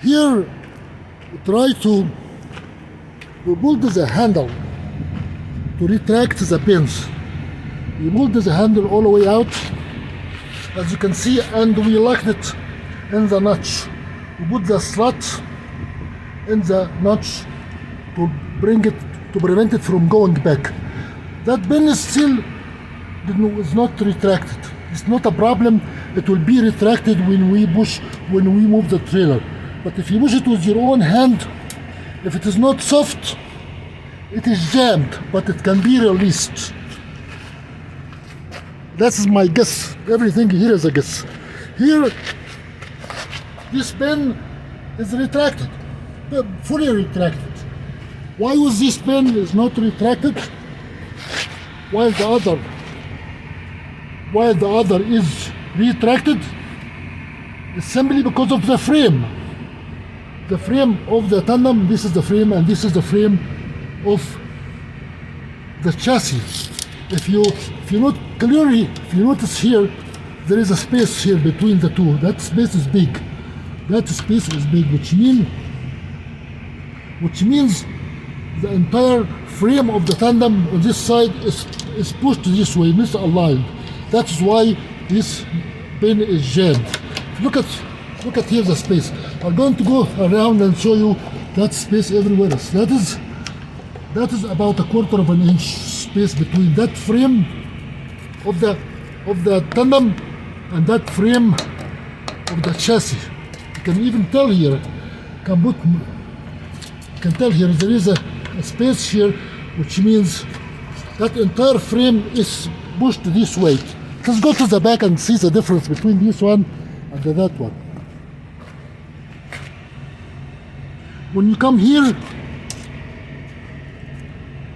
Here, try to pull the handle to retract the pins. We pulled the handle all the way out, as you can see, and we locked it in the notch. We put the slot in the notch to prevent it from going back. That pin is still is not retracted. It's not a problem. It will be retracted when we move the trailer. But if you push it with your own hand, if it is not soft, it is jammed, but it can be released. That's my guess. Everything here is a guess. Here, this pin is retracted, fully retracted. Why was this pin is not retracted while the other is retracted? It's simply because of the frame. The frame of the tandem, this is the frame, and this is the frame of the chassis. If you notice here, there is a space here between the two. That space is big. That space is big, which means the entire frame of the tandem on this side is pushed this way, misaligned. That's why this pin is jammed. Look at here the space. I'm going to go around and show you that space everywhere else. That is about 1/4 of an inch space between that frame of the tandem and that frame of the chassis. You can even tell here. You can tell here there is a space here, which means that entire frame is pushed this way. Let's go to the back and see the difference between this one and that one. When you come here,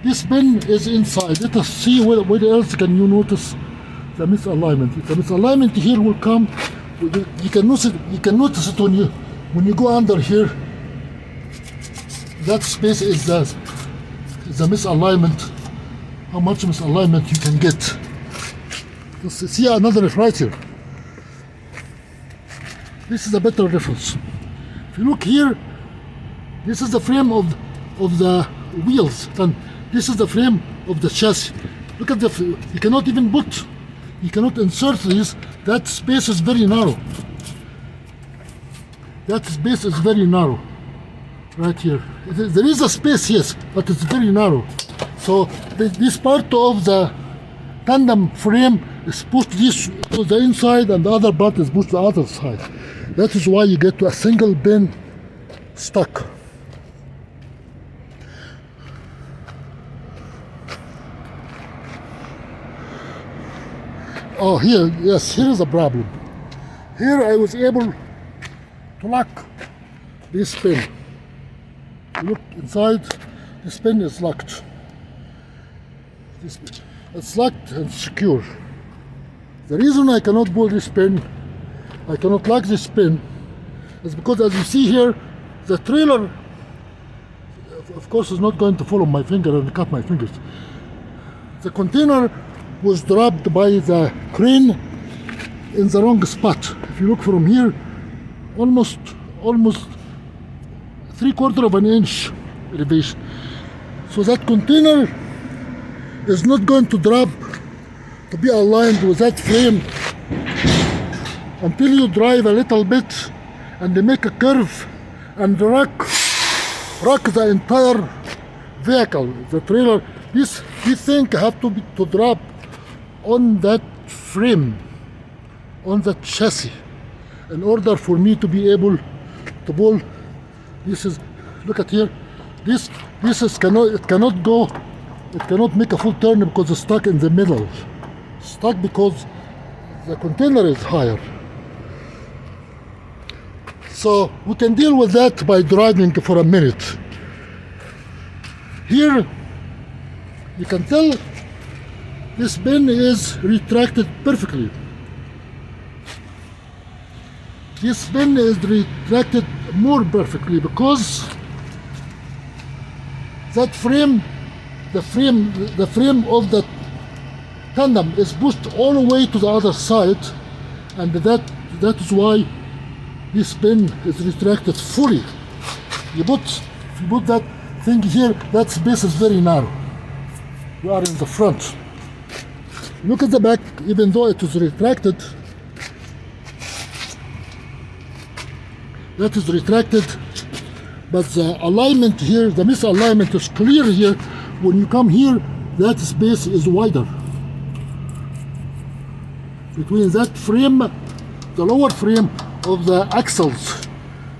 this pin is inside. Let us see where else can you notice the misalignment. The misalignment here will come. You can notice it when you go under here. That space is the misalignment. How much misalignment you can get. Let's see another right here. This is a better reference. If you look here, this is the frame of the wheels, and this is the frame of the chassis. Look at you cannot insert this. That space is very narrow. That space is very narrow. Right here. There is a space, yes, but it's very narrow. So this part of the tandem frame is pushed this to the inside, and the other part is pushed to the other side. That is why you get to a single pin stuck. Oh, here is a problem. Here I was able to lock this pin. Look inside, this pin is locked. It's locked and secure. The reason I cannot pull this pin, I cannot lock this pin, is because, as you see here, the trailer, of course, is not going to follow my finger and cut my fingers. The container was dropped by the crane in the wrong spot. If you look from here, almost 3/4 of an inch elevation. So that container is not going to drop to be aligned with that frame until you drive a little bit and they make a curve and rock the entire vehicle, the trailer. This thing have to drop on that frame, on the chassis, in order for me to be able to pull. Look at here. This cannot go. It cannot make a full turn because it's stuck in the middle. Stuck because the container is higher. So we can deal with that by driving for a minute. Here you can tell this pin is retracted perfectly. This pin is retracted more perfectly because that frame, the frame of the tandem is pushed all the way to the other side, and that is why this pin is retracted fully. If you put that thing here, that space is very narrow. We are in the front. Look at the back, even though it is retracted, that is retracted, but the alignment here, the misalignment is clear here. When you come here, that space is wider. Between that frame, the lower frame of the axles,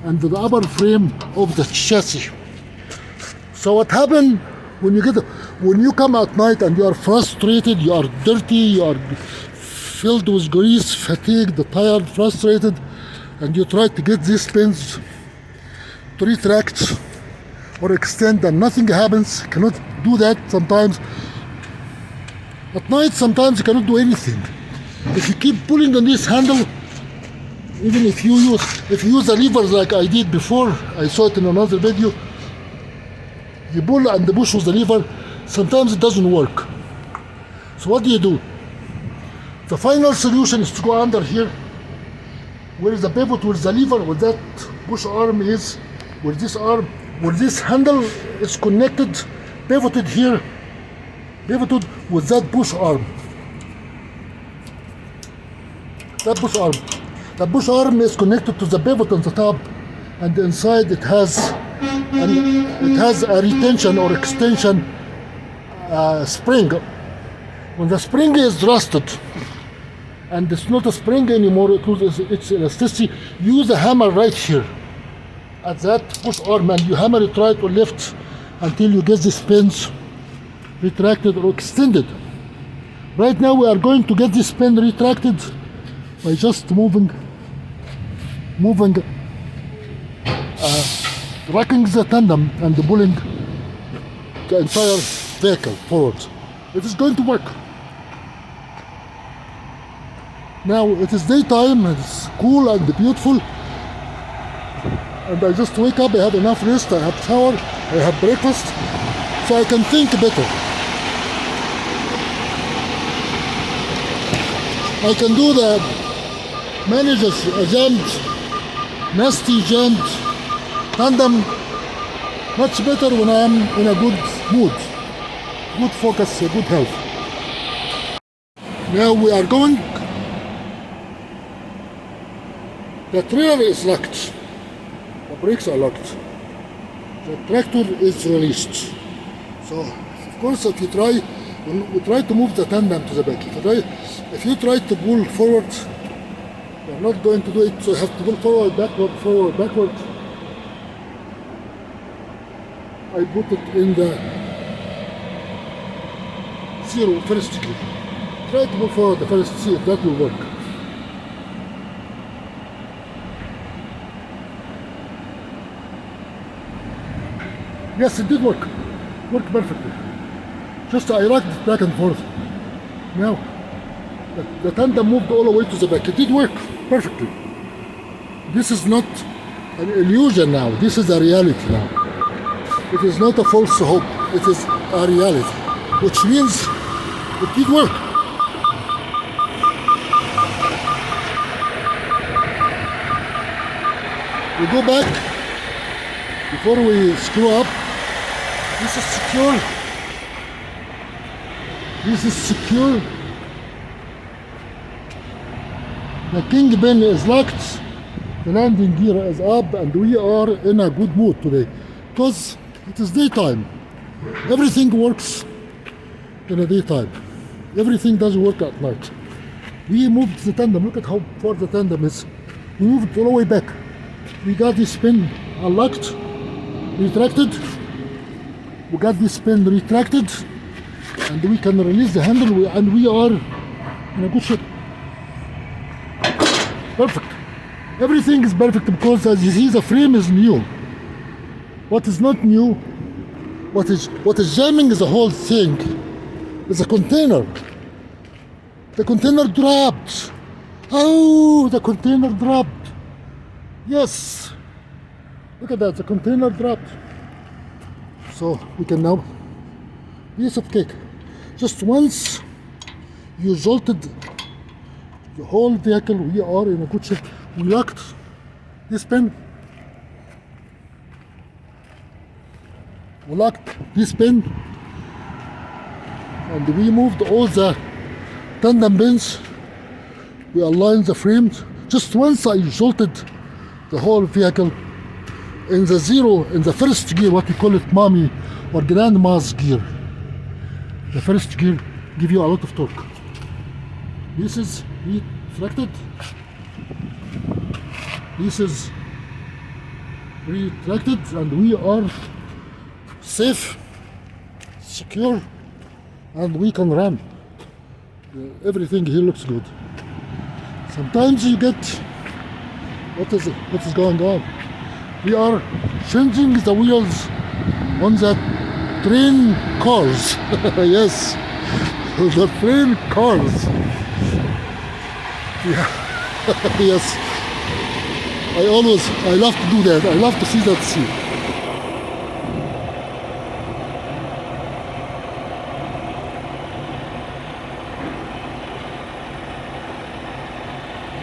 and the upper frame of the chassis. So what happened when you come at night and you are frustrated, you are dirty, you are filled with grease, fatigued, tired, frustrated, and you try to get these pins to retract or extend and nothing happens, you cannot do that sometimes. At night sometimes you cannot do anything. If you keep pulling on this handle, even if you use the levers like I did before, I saw it in another video, you pull and push with the lever, sometimes it doesn't work. So what do? The final solution is to go under here, where is the pivot, where the lever, where that push arm is, where this handle is connected, pivoted here, pivoted with that push arm. That push arm is connected to the pivot on the top, and inside it has a retention or extension spring. When the spring is rusted and it's not a spring anymore, it's elasticity, use a hammer right here at that push arm, and you hammer it right or left until you get these pins retracted or extended. Right now we are going to get this pin retracted by just moving, rocking the tandem and pulling the entire vehicle forward. It is going to work. Now it is daytime, it's cool and beautiful, and I just wake up, I have enough rest, I have shower, I have breakfast, so I can think better. I can do manage a jammed, nasty jammed tandem much better when I am in a good mood, good focus, good health. Now we are going. The trailer is locked, the brakes are locked, the tractor is released. So of course if you when we try to move the tandem to the back, if you try to pull forward, you're not going to do it, so you have to pull forward, backward. I put it in the zero first key. Try to pull forward the first, see if that will work. Yes, it did work. Worked perfectly. Just I rocked it back and forth. Now, the tandem moved all the way to the back. It did work perfectly. This is not an illusion now. This is a reality now. It is not a false hope. It is a reality, which means it did work. We go back before we screw up. This is secure. This is secure. The kingpin is locked. The landing gear is up, and we are in a good mood today because it is daytime. Everything works in the daytime. Everything doesn't work at night. We moved the tandem. Look at how far the tandem is. We moved it all the way back. We got this pin unlocked, retracted. We got this pin retracted, and we can release the handle, and we are in a good shape. Perfect. Everything is perfect because, as you see, the frame is new. What is not new, what is jamming the whole thing is a container. The container dropped. Oh, the container dropped. Yes. Look at that, the container dropped. So we can now, piece of cake. Just once you jolted the whole vehicle, we are in a good shape. We locked this pin, we locked this pin, and we moved all the tandem pins. We aligned the frames. Just once I jolted the whole vehicle in the zero, in the first gear, what we call it mommy or grandma's gear. The first gear give you a lot of torque. This is retracted. This is retracted, and we are safe, secure, and we can run. Everything here looks good. Sometimes you get what is going on. We are changing the wheels on the train cars. Yes, the train cars. Yeah. Yes. I love to do that. I love to see that scene.